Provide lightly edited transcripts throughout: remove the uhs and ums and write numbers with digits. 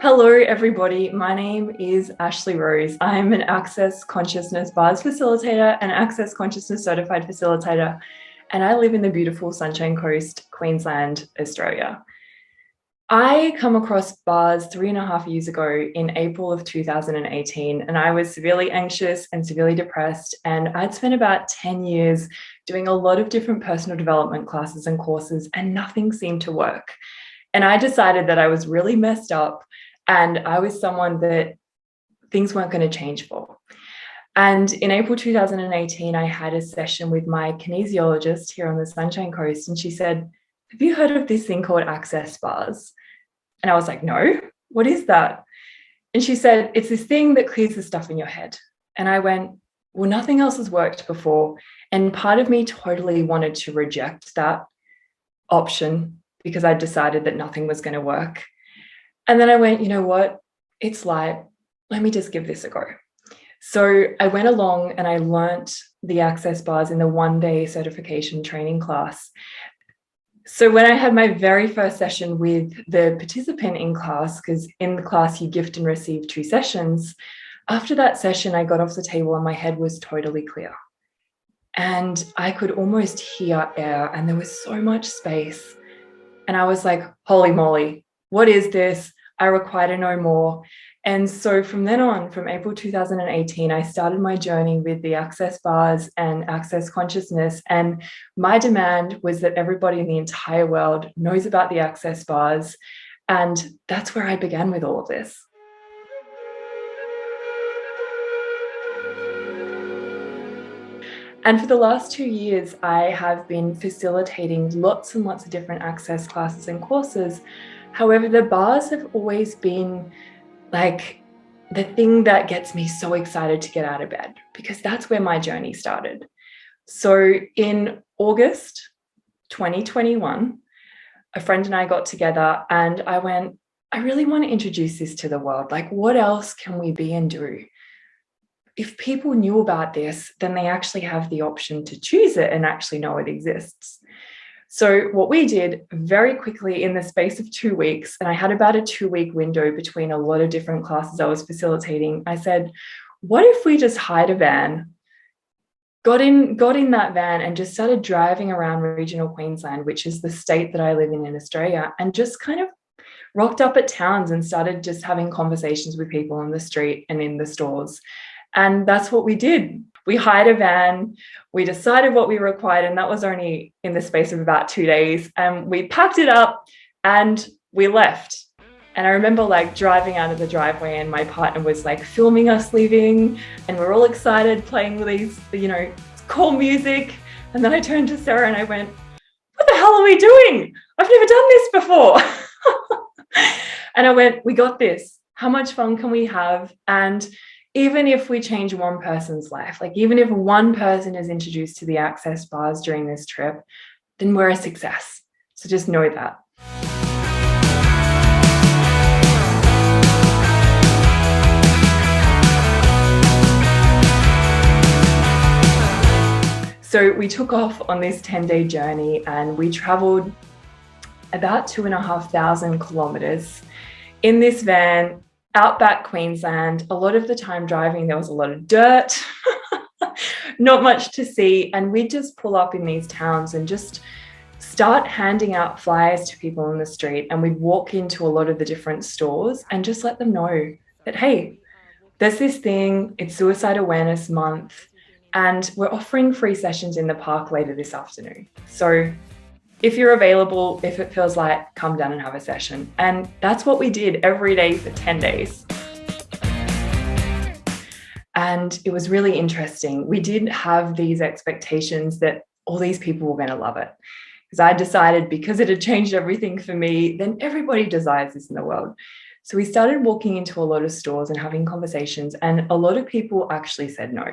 Hello, everybody. My name is Ashley Rose. I'm an Access Consciousness Bars facilitator and Access Consciousness certified facilitator, and I live in the beautiful Sunshine Coast, Queensland, Australia. I come across bars 3.5 years ago in April of 2018, and I was severely anxious and severely depressed. And I'd spent about 10 years doing a lot of different personal development classes and courses, and nothing seemed to work. And I decided that I was really messed up and I was someone that things weren't going to change for. And in April 2018, I had a session with my kinesiologist here on the Sunshine Coast. And she said, "Have you heard of this thing called Access Bars?" And I was like, "No, what is that?" And she said, "It's this thing that clears the stuff in your head." And I went, "Well, nothing else has worked before." And part of me totally wanted to reject that option because I decided that nothing was going to work. And then I went, you know what? It's light. Let me just give this a go. So I went along and I learnt the Access Bars in the 1-day certification training class. So when I had my very first session with the participant in class, because in the class you gift and receive 2 sessions, after that session, I got off the table and my head was totally clear. And I could almost hear air and there was so much space. And I was like, holy moly, what is this? I require to know more. And so from then on, from April 2018, I started my journey with the Access Bars and Access Consciousness. And my demand was that everybody in the entire world knows about the Access Bars. And that's where I began with all of this. And for the last 2 years, I have been facilitating lots and lots of different access classes and courses. However, the bars have always been like the thing that gets me so excited to get out of bed, because that's where my journey started. So in August 2021, a friend and I got together and I went, I really want to introduce this to the world. Like, what else can we be and do? If people knew about this, then they actually have the option to choose it and actually know it exists. So what we did very quickly in the space of 2 weeks, and I had about a 2-week window between a lot of different classes I was facilitating, I said, what if we just hired a van, got in that van and just started driving around regional Queensland, which is the state that I live in Australia, and just kind of rocked up at towns and started just having conversations with people on the street and in the stores. And that's what we did. We hired a van, we decided what we required, and that was only in the space of about 2 days. And we packed it up and we left. And I remember like driving out of the driveway and my partner was like filming us leaving and we're all excited playing with these, cool music. And then I turned to Sarah and I went, what the hell are we doing? I've never done this before. And I went, we got this. How much fun can we have? And even if we change one person's life, like even if one person is introduced to the Access Bars during this trip, then we're a success. So just know that. So we took off on this 10-day journey and we traveled about 2,500 kilometers in this van, outback Queensland. A lot of the time driving, there was a lot of dirt, not much to see. And we'd just pull up in these towns and just start handing out flyers to people on the street. And we'd walk into a lot of the different stores and just let them know that, hey, there's this thing, it's Suicide Awareness Month, and we're offering free sessions in the park later this afternoon. So if you're available, if it feels like, come down and have a session. And that's what we did every day for 10 days. And it was really interesting. We didn't have these expectations that all these people were going to love it. Because I decided because it had changed everything for me, then everybody desires this in the world. So we started walking into a lot of stores and having conversations, and a lot of people actually said no.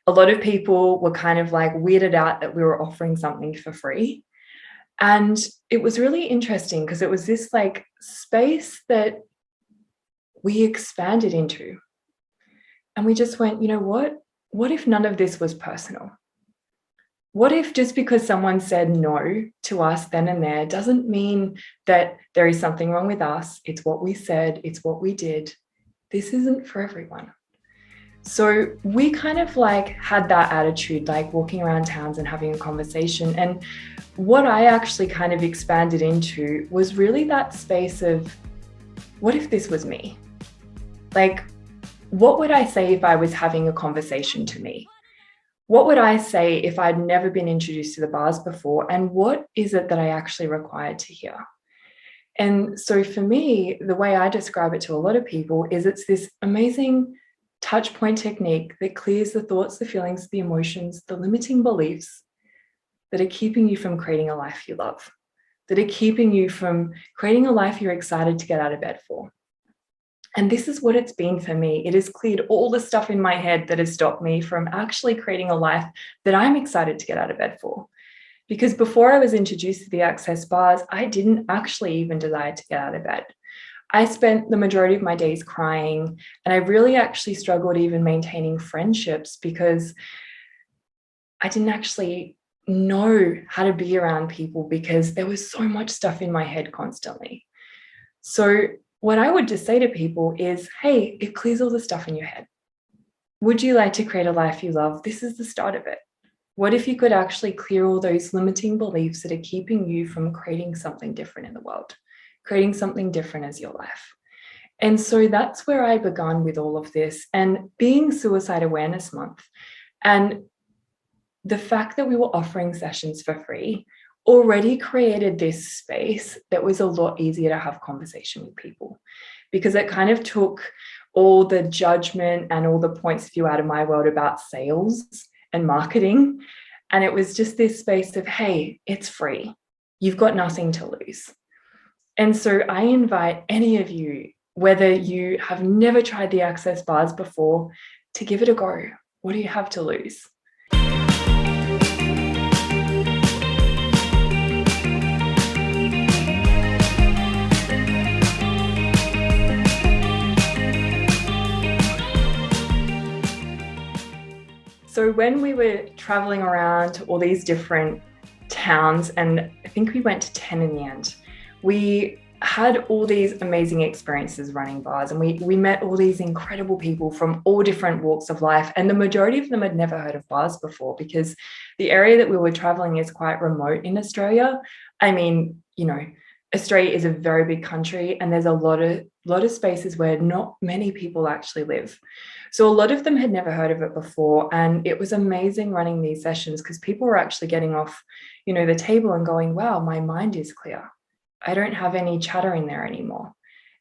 A lot of people were kind of like weirded out that we were offering something for free. And it was really interesting because it was this like space that we expanded into. And we just went, you know what? What if none of this was personal? what if just because someone said no to us then and there doesn't mean that there is something wrong with us? It's what we said, it's what we did. This isn't for everyone. So we kind of like had that attitude, like walking around towns and having a conversation. And what I actually kind of expanded into was really that space of, what if this was me? Like, what would I say if I was having a conversation to me? What would I say if I'd never been introduced to the bars before? And what is it that I actually required to hear? And so for me, the way I describe it to a lot of people is it's this amazing touch point technique that clears the thoughts, the feelings, the emotions, the limiting beliefs that are keeping you from creating a life you love, that are keeping you from creating a life you're excited to get out of bed for. And this is what it's been for me. It has cleared all the stuff in my head that has stopped me from actually creating a life that I'm excited to get out of bed for. Because before I was introduced to the Access bars, I didn't actually even desire to get out of bed. I spent the majority of my days crying, and I really actually struggled even maintaining friendships because I didn't actually know how to be around people because there was so much stuff in my head constantly. So what I would just say to people is, hey, it clears all the stuff in your head. Would you like to create a life you love? This is the start of it. What if you could actually clear all those limiting beliefs that are keeping you from creating something different in the world, creating something different as your life? And so that's where I began with all of this. And being Suicide Awareness Month, and the fact that we were offering sessions for free already created this space that was a lot easier to have conversation with people, because it kind of took all the judgment and all the points of view out of my world about sales and marketing. And it was just this space of, hey, it's free. You've got nothing to lose. And so I invite any of you, whether you have never tried the Access bars before, to give it a go. What do you have to lose? So when we were traveling around to all these different towns, and I think we went to 10 in the end, we had all these amazing experiences running bars, and we met all these incredible people from all different walks of life. And the majority of them had never heard of bars before, because the area that we were traveling is quite remote in Australia. I mean, you know, Australia is a very big country, and there's a lot of spaces where not many people actually live. So a lot of them had never heard of it before. And it was amazing running these sessions because people were actually getting off, you know, the table and going, wow, my mind is clear. I don't have any chatter in there anymore.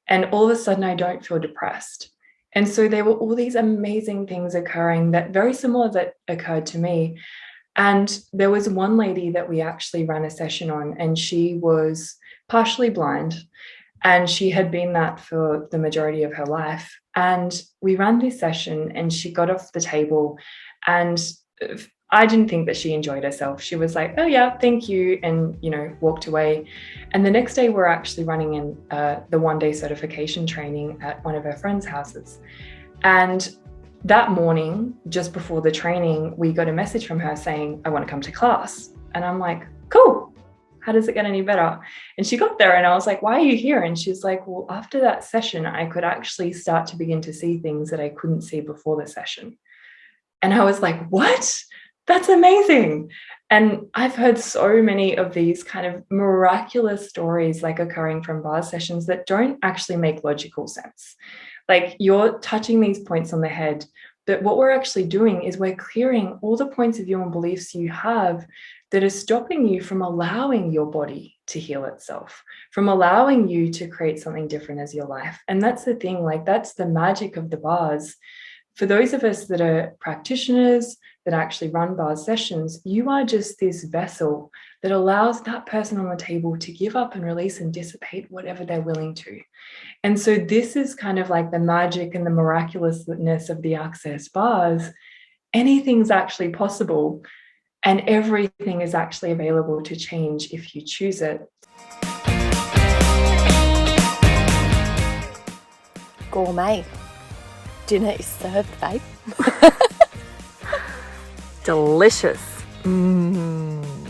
And all of a sudden I don't feel depressed. And so there were all these amazing things occurring that very similar that occurred to me. And there was one lady that we actually ran a session on, and she was partially blind. And she had been that for the majority of her life. And we ran this session and she got off the table, and I didn't think that she enjoyed herself. She was like, oh yeah, thank you. And, you know, walked away. And the next day we're actually running in the one-day certification training at one of her friends' houses. And that morning, just before the training, we got a message from her saying, I want to come to class. And I'm like, cool. How does it get any better? And she got there and I was like, why are you here? And she's like, well, after that session, I could actually start to begin to see things that I couldn't see before the session. And I was like, what? That's amazing. And I've heard so many of these kind of miraculous stories like occurring from bar sessions that don't actually make logical sense. Like, you're touching these points on the head, but what we're actually doing is we're clearing all the points of view and beliefs you have that are stopping you from allowing your body to heal itself, from allowing you to create something different as your life. And that's the thing, like, that's the magic of the bars. For those of us that are practitioners, that actually run bar sessions, you are just this vessel that allows that person on the table to give up and release and dissipate whatever they're willing to. And so this is kind of like the magic and the miraculousness of the Access bars. Anything's actually possible, and everything is actually available to change if you choose it. Gourmet. Dinner is served, babe. Delicious. Mm.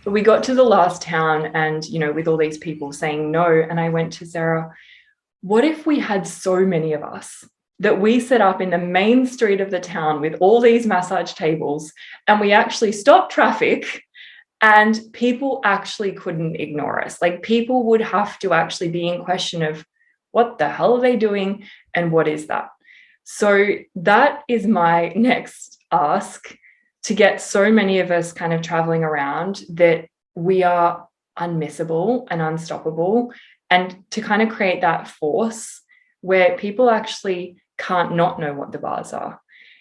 But we got to the last town and, with all these people saying no. And I went to Sarah, what if we had so many of us that we set up in the main street of the town with all these massage tables and we actually stopped traffic and people actually couldn't ignore us? Like, people would have to actually be in question of what the hell are they doing and what is that? So that is my next ask, to get so many of us kind of traveling around that we are unmissable and unstoppable, and to kind of create that force where people actually can't not know what the bars are.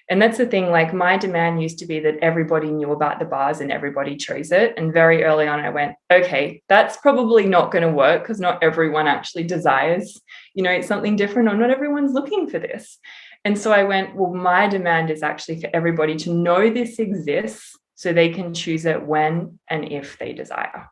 And that's the thing, like, my demand used to be that everybody knew about the bars and everybody chose it. And very early on, I went, okay, that's probably not going to work because not everyone actually desires, it's something different, or not everyone's looking for this. And so I went, well, my demand is actually for everybody to know this exists so they can choose it when and if they desire.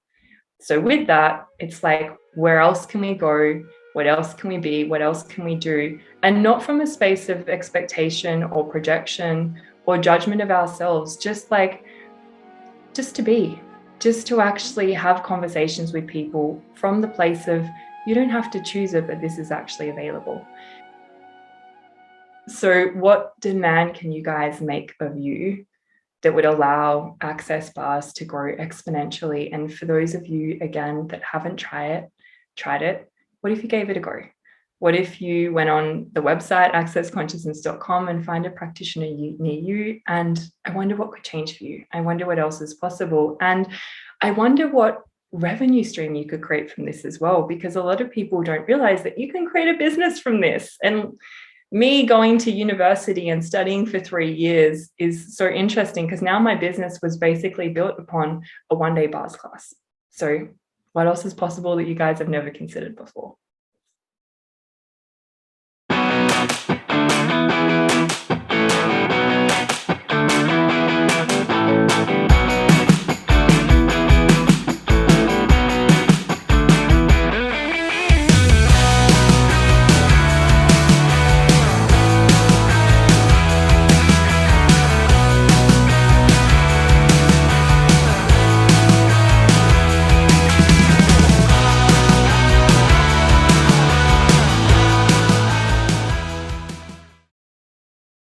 So with that, it's like, where else can we go? What else can we be? What else can we do? And not from a space of expectation or projection or judgment of ourselves, just to be, just to actually have conversations with people from the place of, you don't have to choose it, but this is actually available. So what demand can you guys make of you that would allow access bars to grow exponentially? And for those of you, again, that haven't tried it, what if you gave it a go? What if you went on the website accessconsciousness.com and find a practitioner near you? And I wonder what could change for you. I wonder what else is possible. And I wonder what revenue stream you could create from this as well, because a lot of people don't realize that you can create a business from this. And me going to university and studying for 3 years is so interesting, because now my business was basically built upon a one-day bars class. So what else is possible that you guys have never considered before?